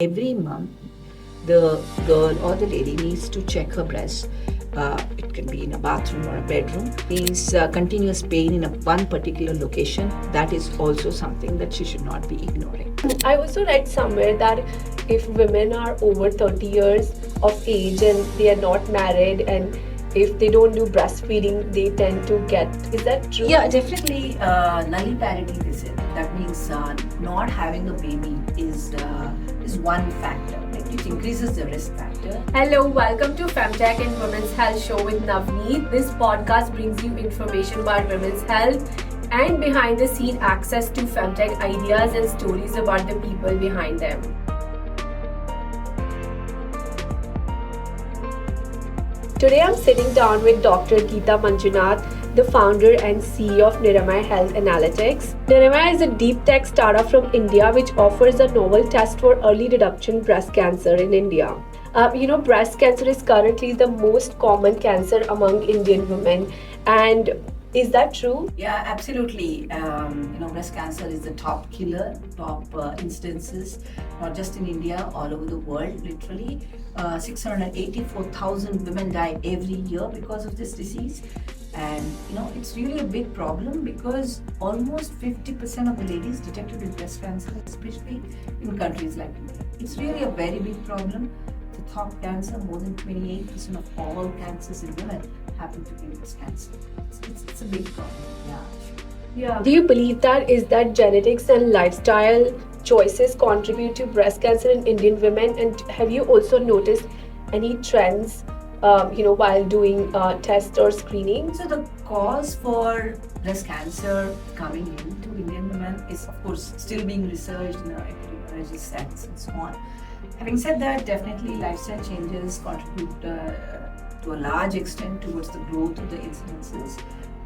Every month, the girl or the lady needs to check her breast. It can be in a bathroom or a bedroom. Means continuous pain in one particular location. That is also something that she should not be ignoring. I also read somewhere that if women are over 30 years of age and they are not married, and if they don't do breastfeeding, they tend to get. Is that true? Yeah, definitely. Nulli parity, they said. That means not having a baby is one factor, which increases the risk factor. Hello, welcome to FemTech and Women's Health Show with Navneet. This podcast brings you information about women's health and behind the scene access to FemTech ideas and stories about the people behind them. Today I'm sitting down with Dr. Geetha Manjunath, the founder and CEO of NIRAMAI Health Analytix. NIRAMAI is a deep tech startup from India which offers a novel test for early detection breast cancer in India. Breast cancer is currently the most common cancer among Indian women. And is that true? Yeah, absolutely. Breast cancer is the top killer, top instances, not just in India, all over the world, literally. 684,000 women die every year because of this disease. And it's really a big problem because almost 50% of the ladies detected with breast cancer, especially in countries like India. It's really a very big problem. The top cancer, more than 28% of all cancers in women happen to be breast cancer. It's a big problem. Yeah. Do you believe that genetics and lifestyle choices contribute to breast cancer in Indian women? And have you also noticed any trends while doing tests or screening? So the cause for breast cancer coming into Indian women is, of course, still being researched in epidemiology stats and so on. Having said that, definitely lifestyle changes contribute to a large extent towards the growth of the incidences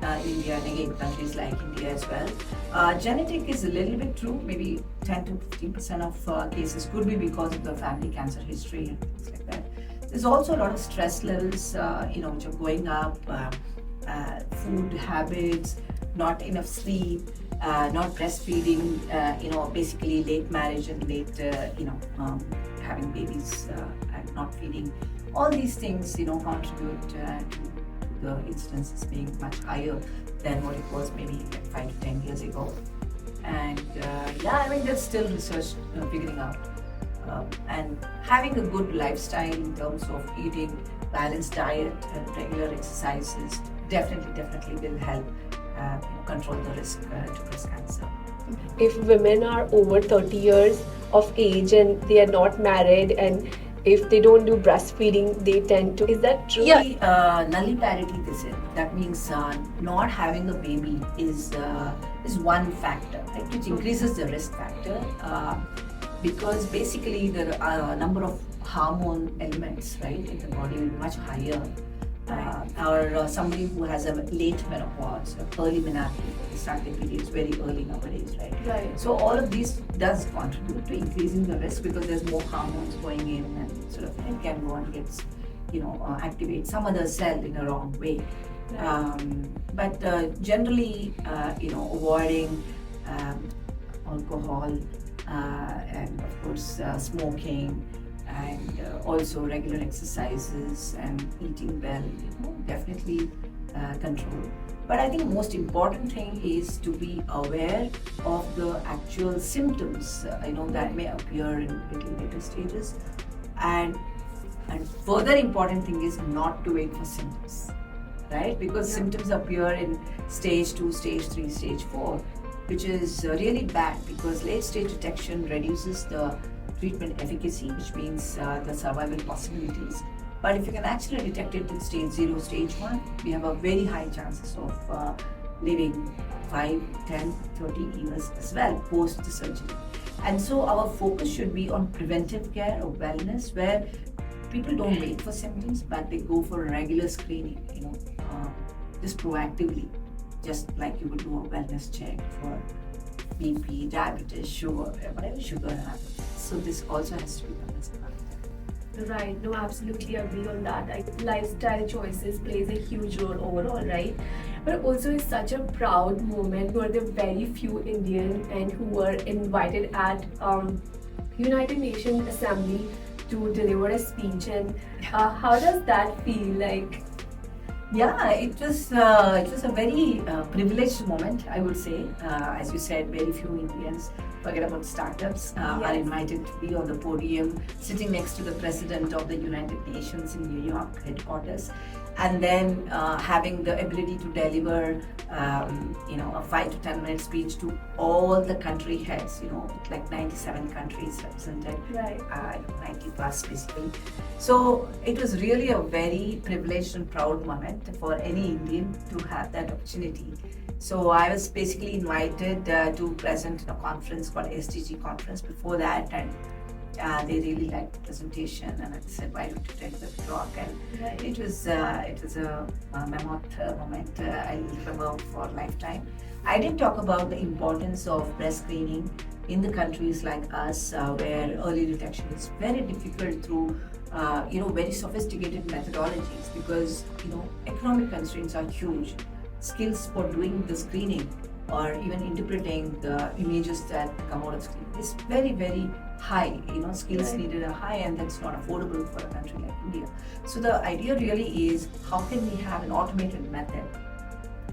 in India, and again countries like India as well. Genetic is a little bit true, maybe 10 to 15% of cases could be because of the family cancer history and things like that. There's also a lot of stress levels, which are going up, food habits, not enough sleep, not breastfeeding, basically late marriage and late, having babies and not feeding. All these things, contribute to the incidences being much higher than what it was maybe 5 to 10 years ago. And that's still research figuring out. And having a good lifestyle in terms of eating, balanced diet and regular exercises definitely will help control the risk to breast cancer. If women are over 30 years of age and they are not married, and if they don't do breastfeeding, they tend to. Is that true? Yeah, nulli parity, they said. That means not having a baby is one factor, right, which increases the risk factor. Because basically the number of hormone elements, right, in the body will be much higher. Or somebody who has a late menopause, early menarche, they start their periods very early nowadays, right? So all of these does contribute to increasing the risk because there's more hormones going in and sort of it can go and gets, activate some other cell in a wrong way. But generally, avoiding alcohol, and of course smoking, and also regular exercises and eating well, definitely control. But I think most important thing is to be aware of the actual symptoms, that may appear in little later stages. And further important thing is not to wait for symptoms, right? Because symptoms appear in stage 2, stage 3, stage 4. Which is really bad because late stage detection reduces the treatment efficacy, which means the survival possibilities. But if you can actually detect it in stage 0, stage 1, we have a very high chances of living 5, 10, 30 years as well post the surgery. And so our focus should be on preventive care or wellness, where people don't wait for symptoms, but they go for regular screening, just proactively. Just like you would do a wellness check for BP, diabetes, sugar, whatever sugar happens. So this also has to be done as part of that. Right, no, absolutely agree on that. Lifestyle choices plays a huge role overall, right? But also it's such a proud moment. We are the very few Indian and who were invited at United Nations Assembly to deliver a speech, and how does that feel like? Yeah, it was a very privileged moment, I would say. As you said, very few Indians, forget about startups, are invited to be on the podium, sitting next to the president of the United Nations in New York headquarters, and then having the ability to deliver, a 5 to 10 minute speech to all the country heads. Like 97 countries represented, Right. 90 plus basically. So it was really a very privileged and proud moment for any Indian to have that opportunity. So I was basically invited to present in a conference called SDG conference before that, and they really liked the presentation, and I said, why don't you take the talk? And it was a mammoth moment I'll remember for a lifetime. I did talk about the importance of breast screening in the countries like us, where early detection is very difficult through very sophisticated methodologies, because economic constraints are huge. Skills for doing the screening or even interpreting the images that come out of screen is very, very high. Skills needed are high, and that's not affordable for a country like India. So the idea really is, how can we have an automated method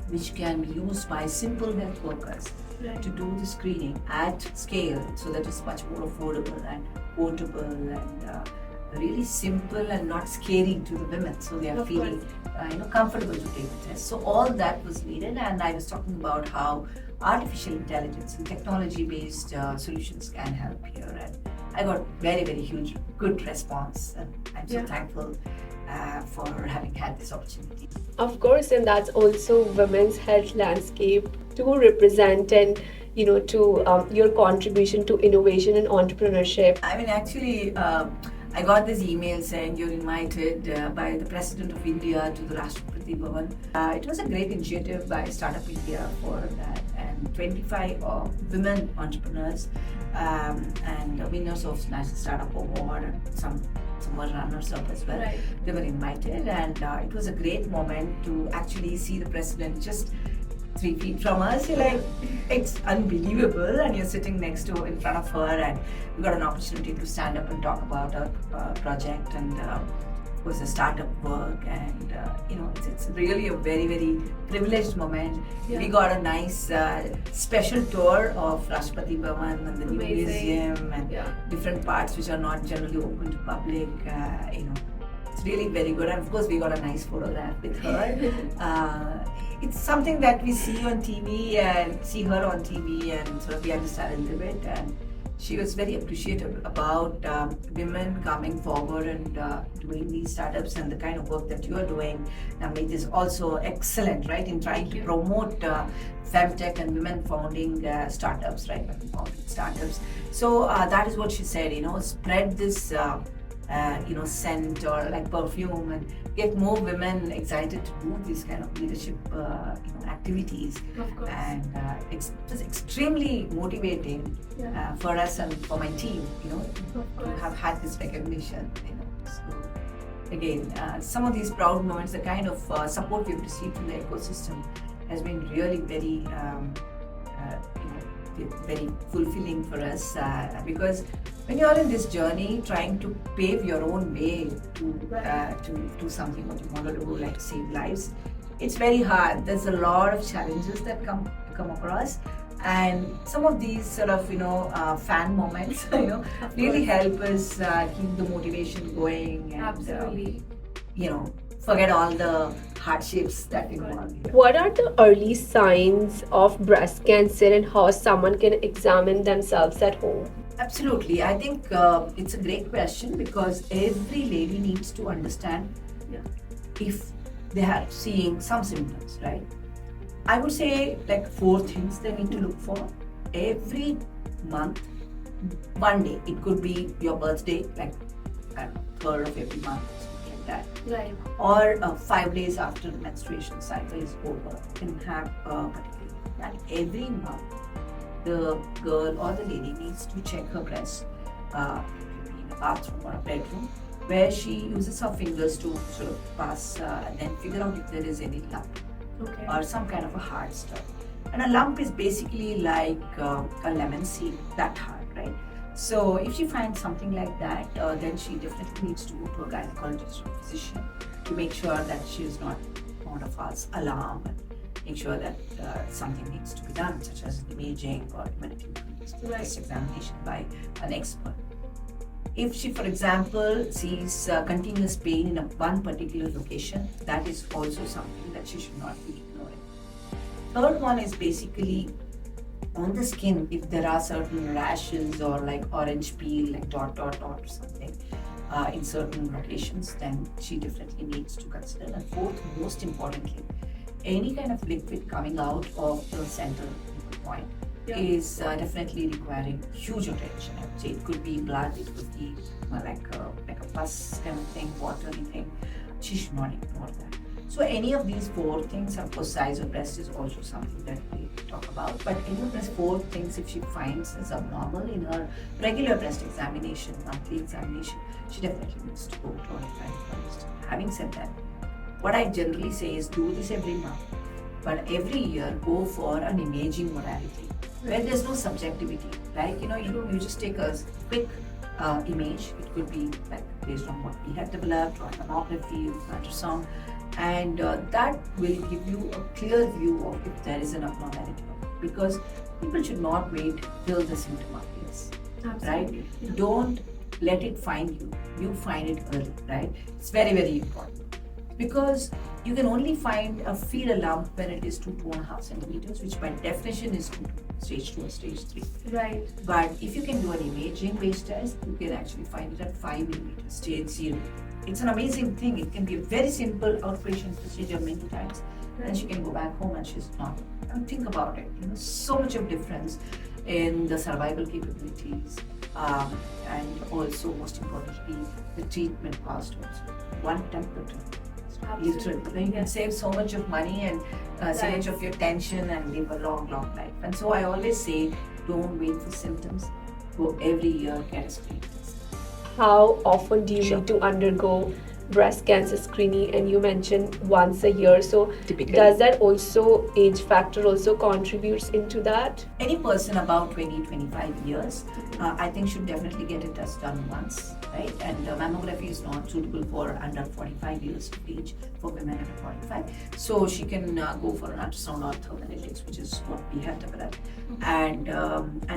which can be used by simple health workers to do the screening at scale, so that it's much more affordable and portable and really simple and not scary to the women, so they are feeling comfortable to take the test. So all that was needed, and I was talking about how artificial intelligence and technology-based solutions can help here, and I got very, very huge, good response, and I'm so thankful for having had this opportunity. Of course, and that's also women's health landscape to represent, and to your contribution to innovation and entrepreneurship. I mean, actually, I got this email saying you're invited by the President of India to the Rashtrapati Bhavan. It was a great initiative by Startup India for that, and 25 women entrepreneurs and winners of National Startup Award, and some were runners up as well. They were invited, and it was a great moment to actually see the President just 3 feet from us. You're like, it's unbelievable, and you're sitting in front of her, and we got an opportunity to stand up and talk about our project, and it was a startup work, and it's really a very, very privileged moment. We got a nice special tour of Rashtrapati Bhavan and the new museum and different parts which are not generally open to public. It's really very good, and of course we got a nice photograph with her. It's something that we see on TV and see her on TV, and sort of we understand a little bit. And she was very appreciative about women coming forward and doing these startups, and the kind of work that you are doing, Namit, is also excellent, right? In trying to promote FemTech and women founding startups, right? Women founding startups. So that is what she said. Spread this. Scent or like perfume, and get more women excited to do these kind of leadership activities. Of course. And it's just extremely motivating for us and for my team, to have had this recognition. So again, some of these proud moments, the kind of support we've received from the ecosystem has been really very very fulfilling for us, because when you're in this journey trying to pave your own way to do something what you want to do, like save lives, it's very hard. There's a lot of challenges that come across, and some of these sort of fan moments really help us keep the motivation going, and Absolutely. Forget all the hardships that involve. What are the early signs of breast cancer, and how someone can examine themselves at home? Absolutely. I think it's a great question, because every lady needs to understand if they are seeing some symptoms, right? I would say like 4 things they need to look for. Every month, one day, it could be your birthday, like 3rd of every month, something like that. Right. Or 5 days after the menstruation cycle is over, you can have a particular. And every month, the girl or the lady needs to check her breast, in a bathroom or a bedroom, where she uses her fingers to sort of pass and then figure out if there is any lump or some kind of a hard stuff. And a lump is basically like a lemon seed, that hard, right? So if she finds something like that, then she definitely needs to go to a gynecologist or physician to make sure that she is not on a false alarm and make sure that something needs to be done, such as imaging or breast examination by an expert. If she, for example, sees continuous pain in one particular location, that is also something that she should not be ignoring. Third one is basically on the skin. If there are certain rashes or like orange peel, like dot or something in certain locations, then she definitely needs to consider. And fourth, most importantly, any kind of liquid coming out of the center point is definitely requiring huge attention. I would say it could be blood, it could be like a pus kind of thing, water, anything. She should not ignore that. So any of these four things, of course, size of breast is also something that we talk about. But any of these four things, if she finds as abnormal in her regular breast examination, monthly examination, she definitely needs to go to a gynecologist. Having said that, what I generally say is do this every month, but every year go for an imaging modality where there's no subjectivity. Like, you just take a quick image. It could be like based on what we have developed, or mammography, ultrasound, and that will give you a clear view of if there is an abnormality. Because people should not wait till the symptom appears. Absolutely. Right? Don't let it find you. You find it early, right? It's very, very important. Because you can only feel a lump when it is 2.5 centimeters, which by definition is stage 2 or stage 3. Right. But if you can do an imaging based test, you can actually find it at 5 millimeters, stage 0. It's an amazing thing. It can be a very simple outpatient procedure many times. Then she can go back home and she's not. And think about it. So much of difference in the survival capabilities, and also most importantly, the treatment cost also. One temperature. Literally, you can save so much of money and so much of your tension and live a long life. And so I always say, don't wait for symptoms. Go every year, get a screening. How often do you need to undergo breast cancer screening? And you mentioned once a year. So typically, does that also, age factor also contributes into that? Any person about 20-25 years, I think should definitely get a test done once, right? And mammography is not suitable for under 45 years of age for women under 45. So she can go for an ultrasound or Analytix, which is what we have developed. And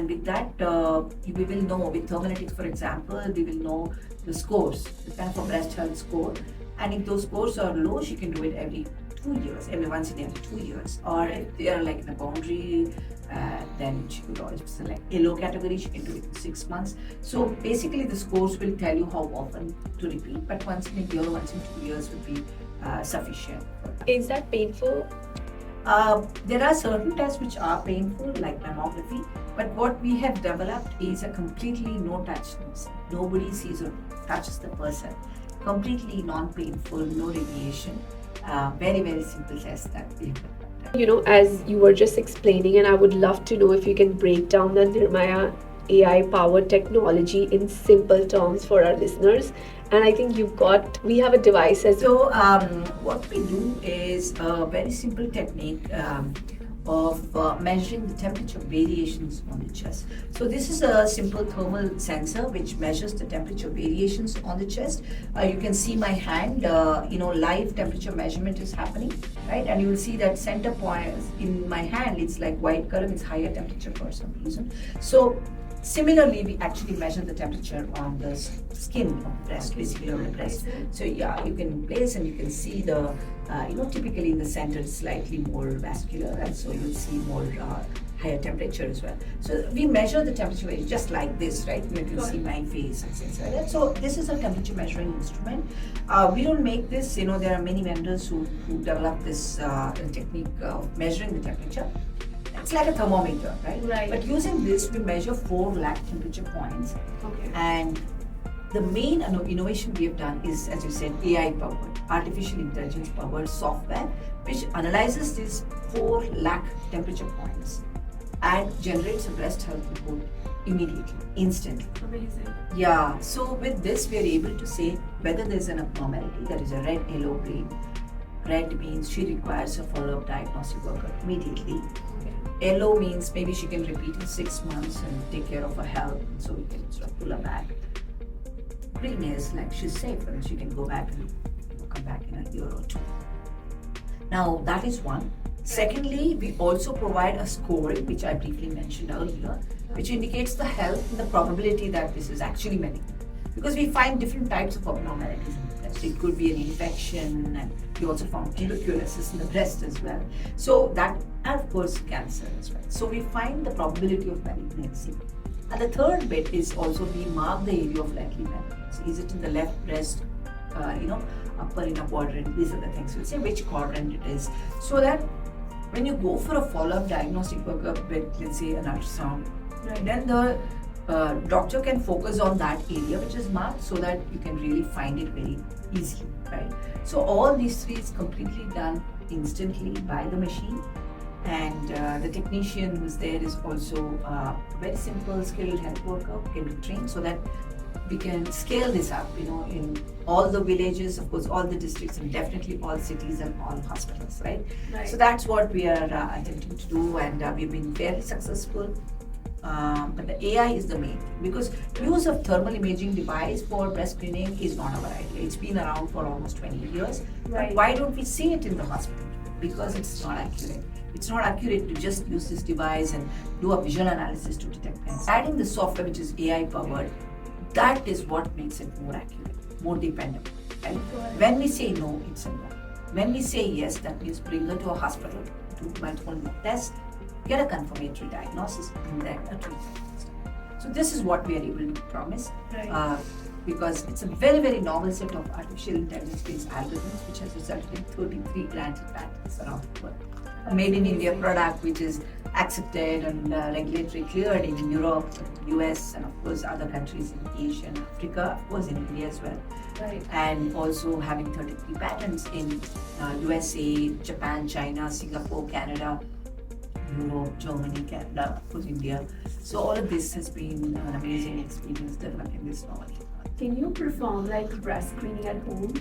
with that, we will know, with Analytix, for example, we will know the scores, the kind of a breast health score. And if those scores are low, she can do it every 2 years, once in every 2 years. Or if they are like in a boundary, then she could always select yellow category, she can do it in 6 months. So basically the scores will tell you how often to repeat, but once in a year, once in 2 years would be sufficient. Is that painful? There are certain tests which are painful, like mammography, but what we have developed is a completely no-touch. Nobody sees or touches the person. Completely non-painful, no radiation. Very, very simple test that we have developed. As you were just explaining, and I would love to know if you can break down the NIRAMAI AI-powered technology in simple terms for our listeners. And I think we have a device as well. So what we do is a very simple technique of measuring the temperature variations on the chest. So this is a simple thermal sensor which measures the temperature variations on the chest. You can see my hand, live temperature measurement is happening, right? And you will see that center point in my hand, it's like white color, it's higher temperature for some reason. So similarly, we actually measure the temperature on the skin of the breast, basically on the breast. So yeah, you can place and you can see the, typically in the center it's slightly more vascular, and so you'll see more higher temperature as well. So we measure the temperature just like this, right? You can see my face and things like that. So this is a temperature measuring instrument. We don't make this, there are many vendors who develop this technique of measuring the temperature. It's like a thermometer, right? But using this, we measure 4 lakh temperature points. Okay. And the main innovation we have done is, as you said, AI-powered, artificial intelligence-powered software, which analyzes these 4 lakh temperature points and generates a breast health report immediately, instantly. Amazing. Yeah. So with this, we are able to say whether there is an abnormality, that is a red, yellow, green. Red means she requires a follow-up diagnostic workup immediately. Yellow means maybe she can repeat in 6 months and take care of her health, so we can sort of pull her back. Green is like she's safe and she can go back and come back in a year or two. Now that is one. Secondly, we also provide a scoring, which I briefly mentioned earlier, which indicates the health and the probability that this is actually malignant. Because we find different types of abnormalities in the breast. It could be an infection, and we also found tuberculosis in the breast as well. So that, and of course, cancer as well. So we find the probability of malignancy. And the third bit is also we mark the area of likely malignancy. Is it in the left breast, upper inner quadrant? These are the things. We'll say which quadrant it is, so that when you go for a follow-up diagnostic workup with, let's say, an ultrasound, then the doctor can focus on that area which is marked, so that you can really find it very easily, right? So all these three is completely done instantly by the machine, and the technician who's there is also very simple, skilled health worker who can be trained, so that we can scale this up, in all the villages, of course, all the districts, and definitely all cities and all hospitals, right? So that's what we are attempting to do, and we've been very successful. But the AI is the main thing, because use of thermal imaging device for breast screening is not our idea. It's been around for almost 20 years. But why don't we see it in the hospital? Because it's not accurate. It's not accurate to just use this device and do a visual analysis to detect cancer. Adding the software, which is AI powered, that is what makes it more accurate, more dependable. Right? When we say no, it's a no. When we say yes, that means bring her to a hospital, do multiple tests, get a confirmatory diagnosis, and then a treatment. So this is what we are able to promise, because it's a very, very novel set of artificial intelligence-based algorithms, which has resulted in 33 granted patents around the world. A made in India product, which is accepted and regulatory cleared in Europe, US, and of course other countries in Asia and Africa, of course in India as well. And also having 33 patents in USA, Japan, China, Singapore, Canada, Europe, Germany, Canada, of course India. So all of this has been an amazing experience developing this knowledge. Can you perform like breast screening at home?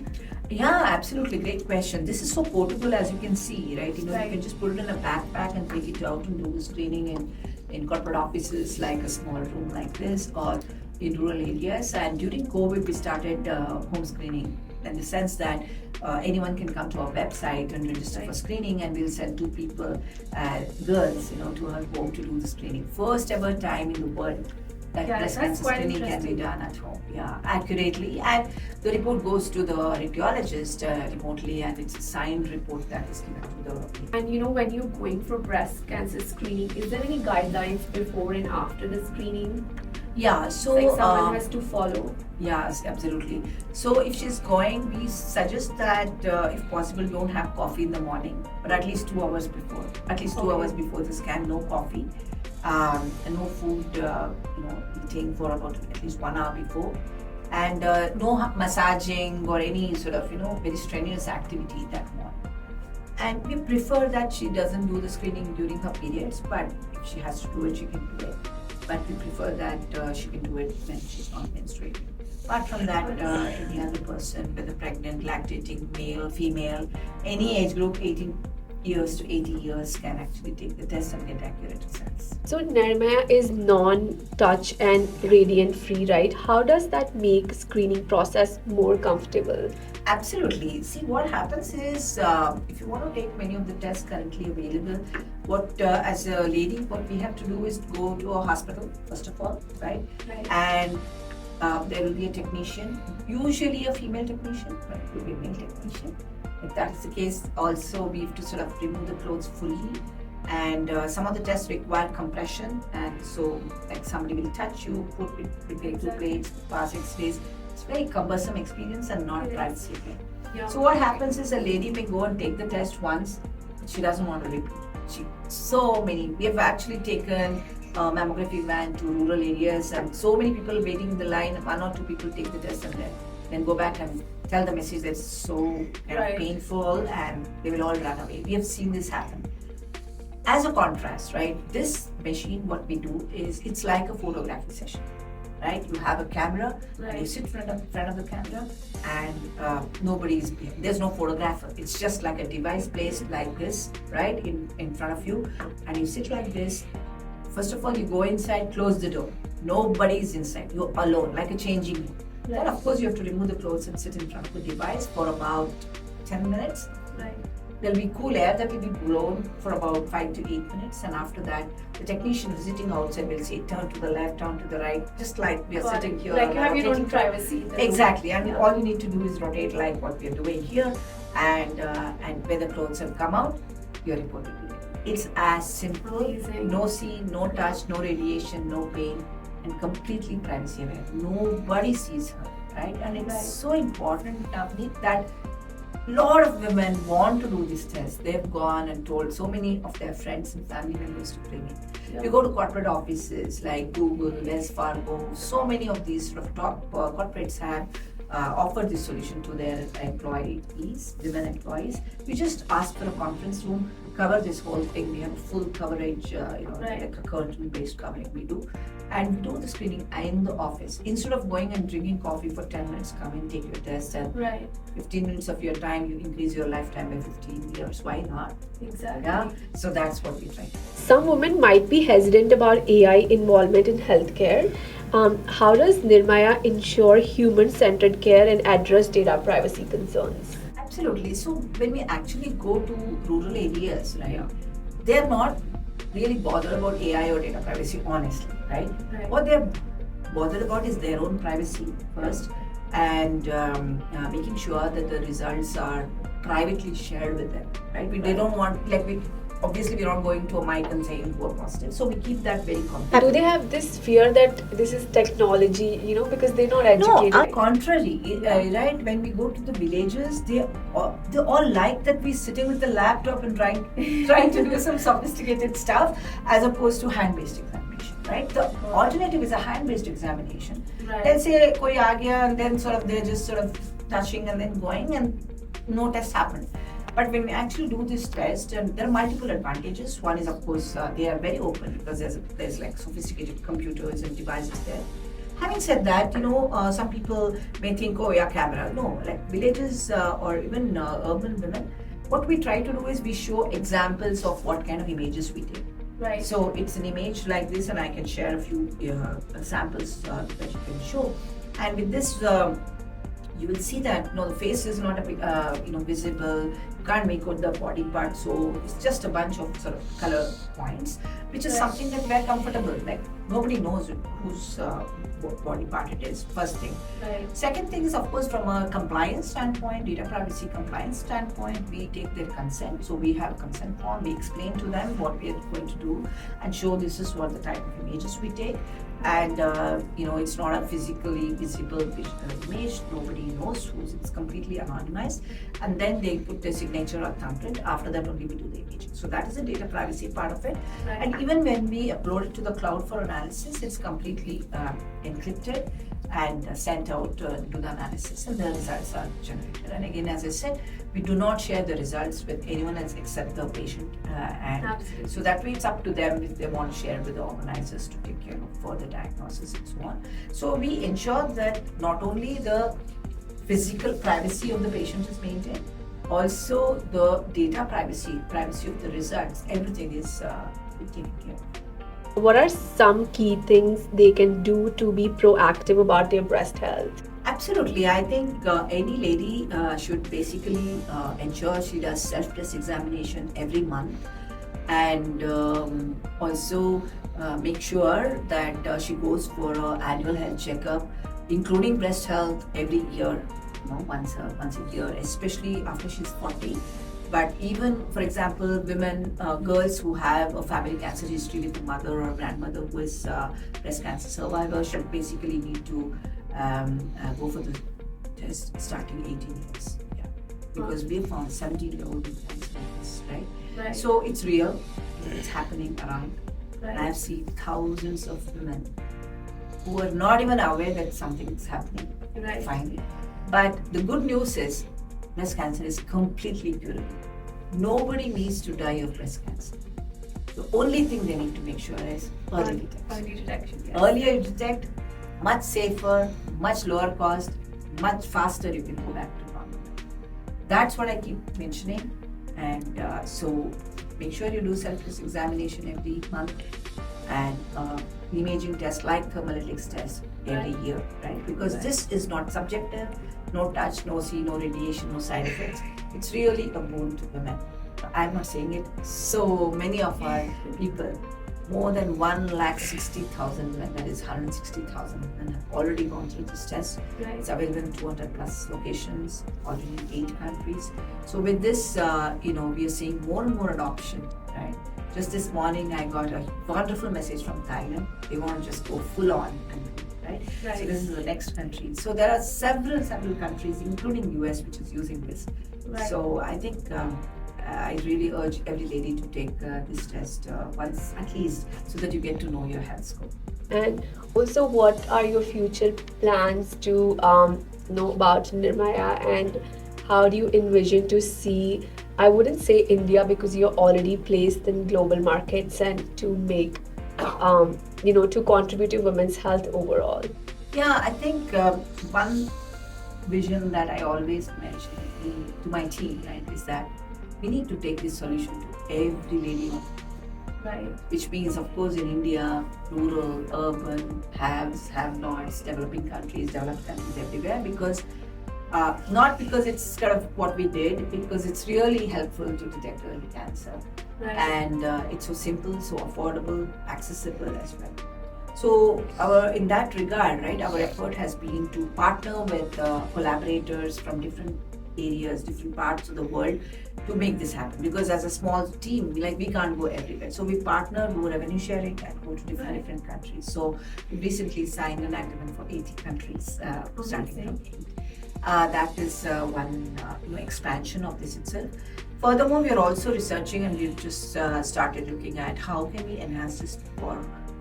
Yeah, absolutely. Great question. This is so portable, as you can see, right? You can just put it in a backpack and take it out and do the screening in corporate offices, like a small room like this, or in rural areas. And during COVID, we started home screening, in the sense that anyone can come to our website and register for screening, and we'll send 2 people, girls, to her home to do the screening. First ever time in the world that breast cancer screening can be done at home, accurately, and the report goes to the radiologist remotely, and it's a signed report that is given to the. And when you're going for breast cancer screening, is there any guidelines before and after the screening? Yeah, so like someone has to follow. Yes, absolutely. So if she's going, we suggest that if possible, don't have coffee in the morning, but at least 2 hours before. At least 2 hours before the scan, no coffee, and no food, eating for about at least 1 hour before, and no massaging or any sort of very strenuous activity that morning. And we prefer that she doesn't do the screening during her periods, but if she has to do it, she can do it. But we prefer that she can do it when she's not menstruating. Apart from that, any other person, whether pregnant, lactating, male, female, any age group, 18 years to 80 years, can actually take the test and get accurate results. So NIRAMAI is non-touch and radiant free, right? How does that make screening process more comfortable? Absolutely. See, what happens is, if you want to take many of the tests currently available, as a lady, what we have to do is go to a hospital, first of all, right? And there will be a technician, usually a female technician, but it could be a male technician. If that is the case, also we have to sort of remove the clothes fully, and some of the tests require compression, and so like somebody will touch you, prepare 2 plates, pass X-rays. It's very cumbersome experience and not privacy. So what happens is a lady may go and take the test once, but she doesn't want to repeat. We have actually taken a mammography van to rural areas, and so many people waiting in the line, 1 or 2 people take the test and then go back and tell the message that's so painful, and they will all run away. We have seen this happen. As a contrast, right, this machine, what we do is, it's like a photography session. right? You have a camera, and you Right. sit in front of the camera, and there's no photographer. It's just like a device placed like this, right, in front of you, and you sit like this. First of all, you go inside, close the door. Nobody is inside. You're alone, like a changing room. Then, of course, you have to remove the clothes and sit in front of the device for about 10 minutes. Right. There'll be cool air that will be blown for about 5 to 8 minutes, and after that, the technician visiting outside will say, turn to the left, turn to the right, just like we are sitting here. Like you have your own rotating. privacy. Exactly, and Yeah. all you need to do is rotate like what we are doing here, and when the clothes have come out, you're reported to it. It's as simple. Amazing. No see, no touch, no radiation, no pain, and completely privacy aware. Nobody sees her, right? And it's Right. so important, Navneet, that a lot of women want to do this test. They've gone and told so many of their friends and family members to bring it. Yeah. You go to corporate offices like Google, Wells Fargo, so many of these sort of top corporates have offered this solution to their employees, women employees. You just ask for a conference room, cover this whole thing. We have full coverage, Right. like a curtain-based covering we do, and do the screening in the office. Instead of going and drinking coffee for 10 minutes, come and take your test, and Right. 15 minutes of your time, you increase your lifetime by 15 years. Why not? Exactly. Yeah. So that's what we try. Some women might be hesitant about AI involvement in healthcare. How does NIRAMAI ensure human-centered care and address data privacy concerns? Absolutely. So when we actually go to rural areas, right, they're not really bothered about AI or data privacy, honestly, right? Right. What they're bothered about is their own privacy first, and making sure that the results are privately shared with them, right? They don't want, obviously we're not going to a mic and saying you are positive, so we keep that very confidential. Do they have this fear that this is technology, because they're not educated? No, on contrary, right? When we go to the villages, they all like that we're sitting with the laptop and trying to do some sophisticated stuff, as opposed to hand-based examination, right? The alternative is a hand-based examination. Right. They'll say, "Koi aa gaya," and then they're just sort of touching and then going, and no test happened. But when we actually do this test, and there are multiple advantages. One is, of course, they are very open because there's like sophisticated computers and devices there. Having said that, some people may think, oh yeah, camera. No, like villages or even urban women, what we try to do is we show examples of what kind of images we take. Right. So it's an image like this, and I can share a few samples that you can show. And with this, you will see that the face is not a big, visible. You can't make out the body part, so it's just a bunch of sort of color points, which is Right. something that we're comfortable. Like nobody knows whose body part it is. First thing. Right. Second thing is, of course, from a compliance standpoint, data privacy compliance standpoint, we take their consent. So we have a consent form. We explain to them what we are going to do and show this is what the type of images we take. And it's not a physically visible image. Nobody knows whose. It's completely anonymized. And then they put their signature or thumbprint. After that, only we do the imaging. So that is the data privacy part of it. Right. And even when we upload it to the cloud for analysis, it's completely encrypted and sent out to do the analysis, and the results are generated. And again, as I said, we do not share the results with anyone else except the patient. And Absolutely. so that way it's up to them if they want to share with the organizers to take care of further diagnosis and so on. So we ensure that not only the physical privacy of the patient is maintained, also the data privacy of the results, everything is taken care of. What are some key things they can do to be proactive about their breast health? Absolutely. I think any lady should basically ensure she does self-breast examination every month, and also make sure that she goes for an annual health checkup, including breast health every year, once a year, especially after she's 40. But even, for example, women, girls who have a family cancer history with a mother or grandmother who is breast cancer survivor should basically need to go for the test starting 18 years. Yeah. Because we found 17-year-old with cancer, right? Right. So it's real, it's happening around. Right. And I've seen thousands of women who are not even aware that something is happening. Right. Finally. But the good news is, breast cancer is completely curable. Nobody needs to die of breast cancer. The only thing they need to make sure is early detection. Early detection. Yes. Earlier you detect, much safer, much lower cost, much faster you can go back to normal. That's what I keep mentioning. And so make sure you do self-test examination every month and imaging test like thermalytics test every year, right? Because this is not subjective, no touch, no see, no radiation, no side effects. It's really a boon to women. I'm not saying it. So many of our people, more than 160,000 women, that is 160,000 women, have already gone through this test. Right. It's available in 200 plus locations, already in 8 countries. So with this, we are seeing more and more adoption, right? Just this morning, I got a wonderful message from Thailand. They want to just go full on, right? Right. So this is the next country. So there are several countries, including US, which is using this. Right. So I think I really urge every lady to take this test once at least, so that you get to know your health score. And also, what are your future plans to know about NIRAMAI, and how do you envision to see, I wouldn't say India because you're already placed in global markets, and to make, to contribute to women's health overall? Yeah, I think one vision that I always mention to my team, right, is that we need to take this solution to every lady. Right. Which means, of course, in India, rural, urban, haves, have-nots, developing countries, developed countries everywhere, because not because it's kind of what we did, because it's really helpful to detect early cancer. Right. And it's so simple, so affordable, accessible as well. So in that regard, right, our effort has been to partner with collaborators from different areas, different parts of the world to make this happen. Because as a small team, we can't go everywhere. So we partner, do revenue sharing, and go to different countries. So we recently signed an agreement for 80 countries, starting from 8. That is one expansion of this itself. Furthermore, we are also researching, and we've just started looking at how can we enhance this for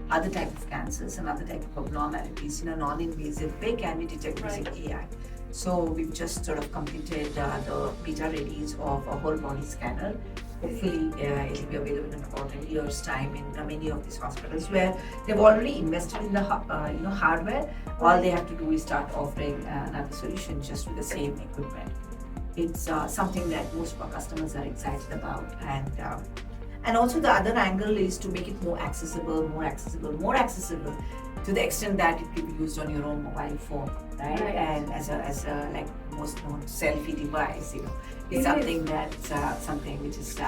other type of cancers and other type of abnormalities in a non-invasive way. Can we detect using AI? So we've just sort of completed the beta release of a whole body scanner. Hopefully it will be available in about a year's time in many of these hospitals where they've already invested in the hardware. All they have to do is start offering another solution just with the same equipment. It's something that most of our customers are excited about, and also the other angle is to make it more accessible to the extent that it can be used on your own mobile phone, right? And as a like most known selfie device, it's something that's something which is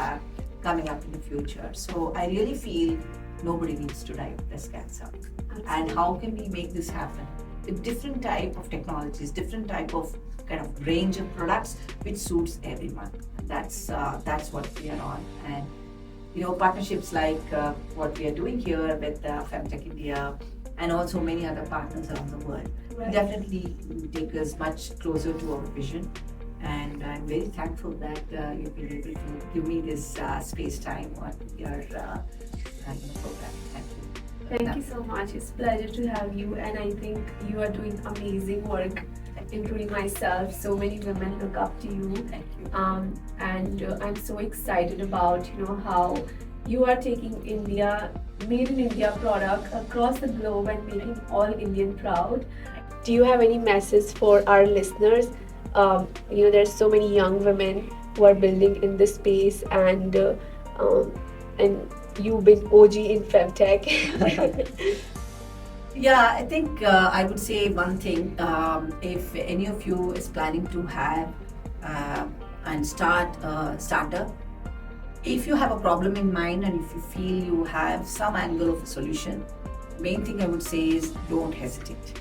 coming up in the future. So I really feel nobody needs to die of breast cancer. Absolutely. And how can we make this happen with different type of technologies, different type of kind of range of products which suits everyone. And that's what we are on. And partnerships like what we are doing here with FemTech India, and also many other partners around the world, definitely take us much closer to our vision. And I'm very thankful that you've been able to give me this space time on your program. Thank you. Thank you so much. It's a pleasure to have you, and I think you are doing amazing work, including myself. So many women look up to you. Thank you. And I'm so excited about how you are taking made in India product across the globe and making all Indian proud. Do you have any message for our listeners? There's so many young women who are building in this space, and you've been OG in FemTech. Yeah, I think I would say one thing. If any of you is planning to have and start a startup, if you have a problem in mind and if you feel you have some angle of a solution, main thing I would say is don't hesitate.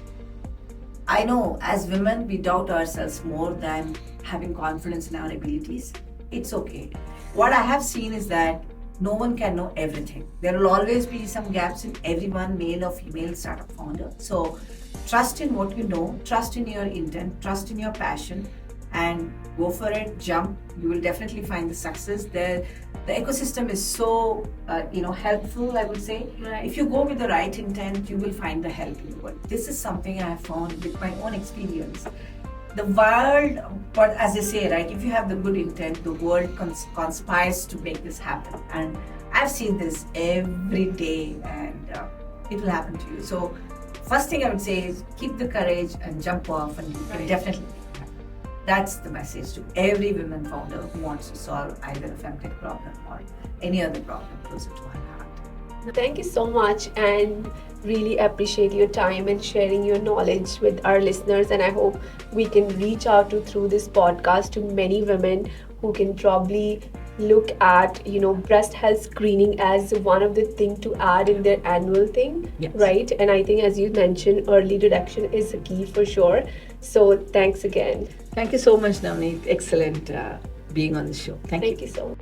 I know as women we doubt ourselves more than having confidence in our abilities. It's okay. What I have seen is that no one can know everything. There will always be some gaps in everyone, male or female startup founder. So trust in what you know, trust in your intent, trust in your passion, and go for it, jump. You will definitely find the success there. The ecosystem is so helpful, I would say. Right. If you go with the right intent, you will find the help in the world. This is something I have found with my own experience. The world, but as they say, right, if you have the good intent, the world conspires to make this happen. And I've seen this every day, and it will happen to you. So first thing I would say is keep the courage and jump off, and you can definitely make that. That's the message to every women founder who wants to solve either a FemTech problem or any other problem closer to her heart. Thank you so much, and really appreciate your time and sharing your knowledge with our listeners. And I hope we can reach out to through this podcast to many women who can probably look at breast health screening as one of the thing to add in their annual thing. Yes. Right? And I think, as you mentioned, early detection is a key for sure. So thanks again. Thank you so much, Navneet. Excellent being on the show. Thank you. Thank you so much.